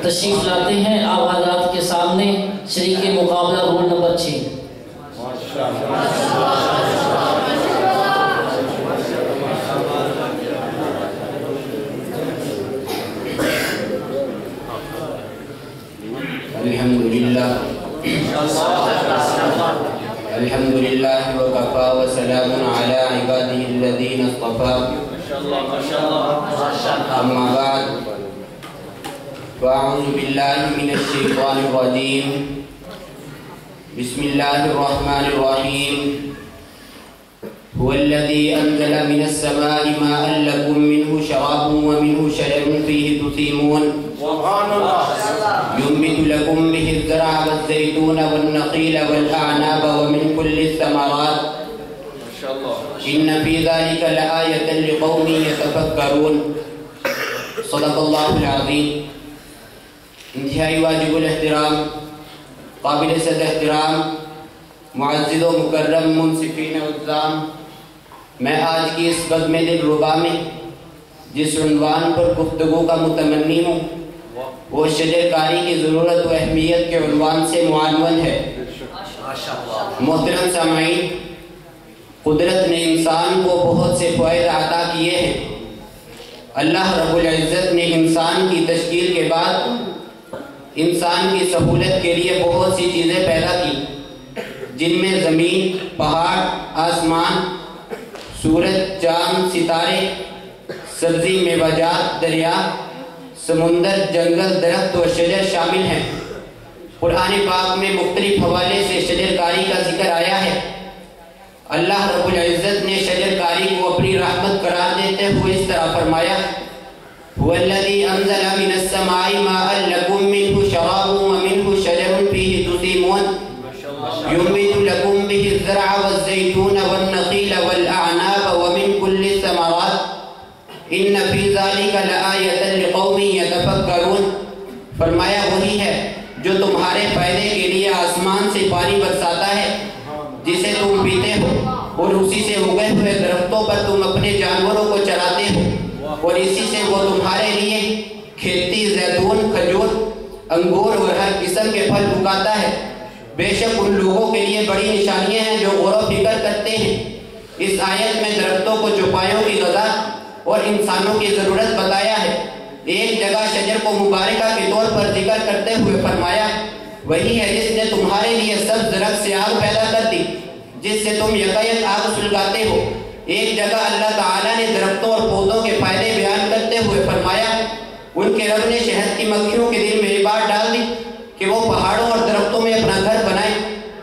تشریف لاتے ہیں آپ حضرات کے سامنے شریک مقابلہ رول نمبر 6۔ الحمدللہ وکفا وسلام علی عبادہ الذین اصطفى اما بعد فاعوذ باللہ من الشیطان الرجیم بسم اللہ الرحمن الرحیم هو الذي أنزل من السماء ماء لكم منه شراب ومنه شجر فيه تسيمون ينبت لكم به الزرع والزيتون والنخيل والأعناب ومن كل الثمرات إن في ذلك لآية لقوم يتفكرون صدق الله العظيم۔ انتہائی واجب الاحترام، قابل صد احترام، معزز و مکرم منصفین عزام، میں آج کی اس بزم دل ربا میں جس عنوان پر گفتگو کا متمنی ہوں وہ شجر کاری کی ضرورت و اہمیت کے عنوان سے معنون ہے۔ محترم سامعین، قدرت نے انسان کو بہت سے فوائد عطا کیے ہیں۔ اللہ رب العزت نے انسان کی تشکیل کے بعد انسان کی سہولت کے لیے بہت سی چیزیں پیدا کی، جن میں زمین، پہاڑ، آسمان، سورج، چاند، ستارے، سبزی، میوہ جات، دریا، سمندر، جنگل، درخت و شجر شامل ہیں۔ قرآن پاک میں مختلف حوالے سے شجر کاری کا ذکر آیا ہے۔ اللہ رب العزت نے شجر کاری کو اپنی رحمت قرار دیتے ہوئے اس طرح فرمایا: هو الذي أنزل من السماء ماء لكم منه شراب ومنه شجر فيه تسيمون ينبت لكم به الزرع والزيتون والنخيل والأعناب ومن كل الثمرات إن في ذلك لآية لقوم يتفكرون۔ فرمایا وہی ہے جو تمہارے فائدے کے لیے آسمان سے پانی برساتا ہے جسے تم پیتے ہو، اور اسی سے اگے ہوئے درختوں پر تم اپنے جانوروں کو چراتے ہو، اور اسی سے وہ تمہارے لیے کھیتی، زیتون، کھجور، انگور اور ہر قسم کے پھل اگاتا ہے۔ بے شک ان لوگوں کے لیے بڑی نشانیاں ہیں جو غور و فکر کرتے ہیں۔ اس آیت میں درختوں کو چوپایوں کی غذا اور انسانوں کی ضرورت بتایا ہے۔ ایک جگہ شجر کو مبارکہ کے طور پر ذکر کرتے ہوئے فرمایا وہی ہے جس نے تمہارے لیے سبز درخت سے آگ پیدا کر دی جس سے تم یکایک آگ سلگاتے ہو۔ ایک جگہ اللہ تعالیٰ نے درختوں اور پودوں کے فائدے بیان کرتے ہوئے فرمایا ان کے رب نے شہد کی مکھیوں کے دل میں یہ بات ڈال دی کہ وہ پہاڑوں اور درختوں میں اپنا گھر بنائیں۔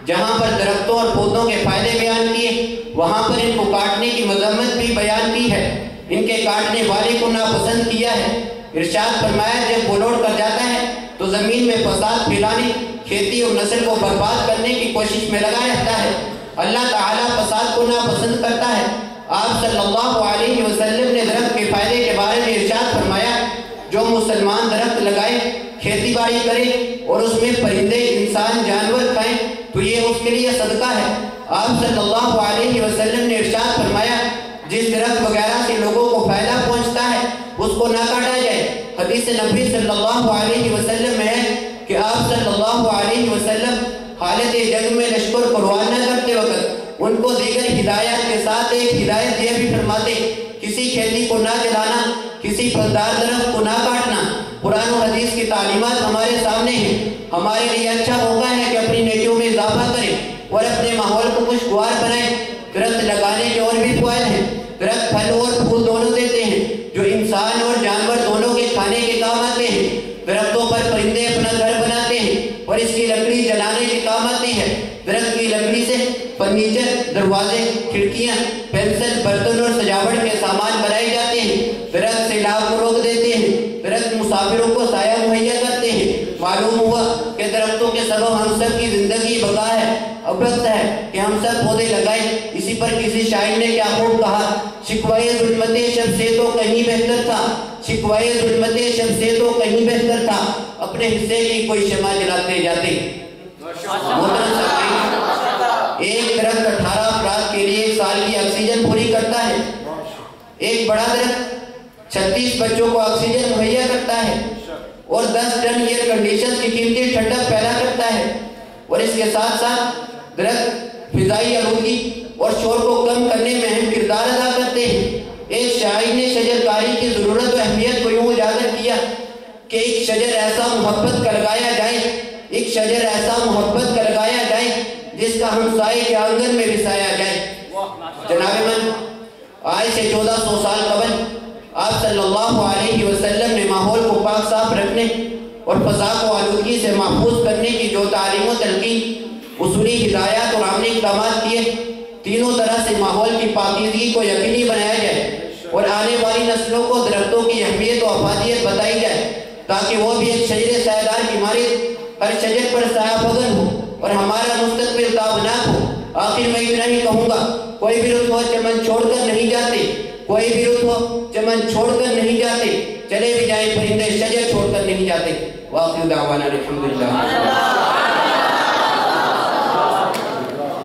جہاں پر درختوں اور پودوں کے فائدے بیان کیے وہاں پر ان کو کاٹنے کی مذمت بھی بیان کی ہے، ان کے کاٹنے والے کو ناپسند کیا ہے۔ ارشاد فرمایا جب وہ لوٹ کر جاتا ہے تو زمین میں فساد پھیلانے، کھیتی اور نسل کو برباد کرنے کی کوشش میں لگا رہتا ہے۔ اللہ تعالیٰ فساد کو ناپسند کرتا ہے۔ آپ صلی اللہ علیہ وسلم نے درخت کے فائدے کے بارے میں ارشاد فرمایا جو مسلمان درخت لگائے، کھیتی باڑی کرے اور اس میں پرندے، انسان، جانور کھائیں تو یہ اس کے لیے صدقہ ہے۔ آپ صلی اللہ علیہ وسلم نے ارشاد فرمایا جس درخت وغیرہ سے لوگوں کو فائدہ پہنچتا ہے اس کو نہ کاٹا جائے۔ حدیث نبی صلی اللہ علیہ وسلم میں ہے کہ آپ صلی اللہ علیہ وسلم حالت جنگ میں لشکر کو روانہ کرتے وقت ان کو دیگر ہدایات کے ساتھ ایک ہدایت یہ بھی فرماتے کسی کھیتی کو نہ جلانا، کسی پھلدار درخت کو نہ کاٹنا۔ قرآن و حدیث کی تعلیمات ہمارے سامنے ہیں۔ ہمارے لیے اچھا موقع ہے کہ اپنی نیکیوں میں اضافہ کریں اور اپنے ماحول کو خوشگوار بنائیں۔ درخت لگانے کے اور بھی فوائد ہیں۔ درخت پھل اور پھول دونوں دیتے ہیں جو انسان اور جانور دونوں کے کھانے کے کام آتے ہیں۔ درختوں پر پرندے اپنا گھر بناتے ہیں اور اس کی لکڑی جلانے کے کام آتی ہے۔ درخت کی لکڑی سے فرنیچر، دروازے، کھڑکیاں، پینسل، برتن اور سجاوٹ کے سامان بنائے جاتے ہیں۔ درخت سیلاب کو روک دیتے ہیں۔ درخت مسافروں کو سایہ مہیا کرتے ہیں۔ معلوم ہوا کہ درختوں کے سبب ہم سب کی زندگی بقا ہے۔ اب وقت ہے کہ ہم سب پودے لگائیں۔ اسی پر کسی شاعر نے کیا خوب کہا، شکوائے ظلمت شب سے تو کہیں بہتر تھا، شکوائے ظلمت شب سے تو کہیں بہتر تھا، اپنے حصے کی کوئی شمع جلاتے جاتے۔ ایک درخت 18 افراد کے لیے ایک سال کی آکسیجن پوری کرتا ہے۔ ایک بڑا درخت 36 بچوں کو آکسیجن مہیا کرتا ہے۔ اور 10 ٹن ایئر کنڈیشن کی قیمتی ٹھنڈک پیدا کرتا ہے، اور اس کے ساتھ ساتھ درخت فضائی آلودگی اور شور کو کم کرنے میں اہم کردار ادا کرتے ہیں۔ ایک شاعر نے شجر کاری کی ضرورت و اہمیت کو یوں اجاگر کیا کہ ایک شجر ایسا محبت کا لگایا جائے، ایک شجر ایسا محبت کا لگایا جائے جس کا ہمسائے کے آنگن میں بسایا جائے۔ جناب من، آج سے 1400 سال قبل آپ صلی اللہ علیہ وسلم نے ماحول کو پاک صاف رکھنے اور فضا کو آلودگی سے محفوظ کرنے کی جو تعلیم و تلقین، اصولی ہدایات اور عملی اقدامات کیے، تینوں طرح سے ماحول کی پاکیزگی کو یقینی بنایا جائے اور آنے والی نسلوں کو درختوں کی اہمیت و افادیت بتائی جائے تاکہ وہ بھی ایک شجر سایدار کی مانند ہر شجر پر سایہ فگن ہو اور ہمارا مستقبل تابناک ہو۔ آخر میں اتنا ہی کہوں گا، کوئی بھی رت ہو چمن چھوڑ کر نہیں جاتے، کوئی بھی رت ہو چمن چھوڑ کر نہیں جاتے، چلے بھی جائیں پرندے شجر چھوڑ کر نہیں جاتے۔ وآخر دعوانا الحمدللہ۔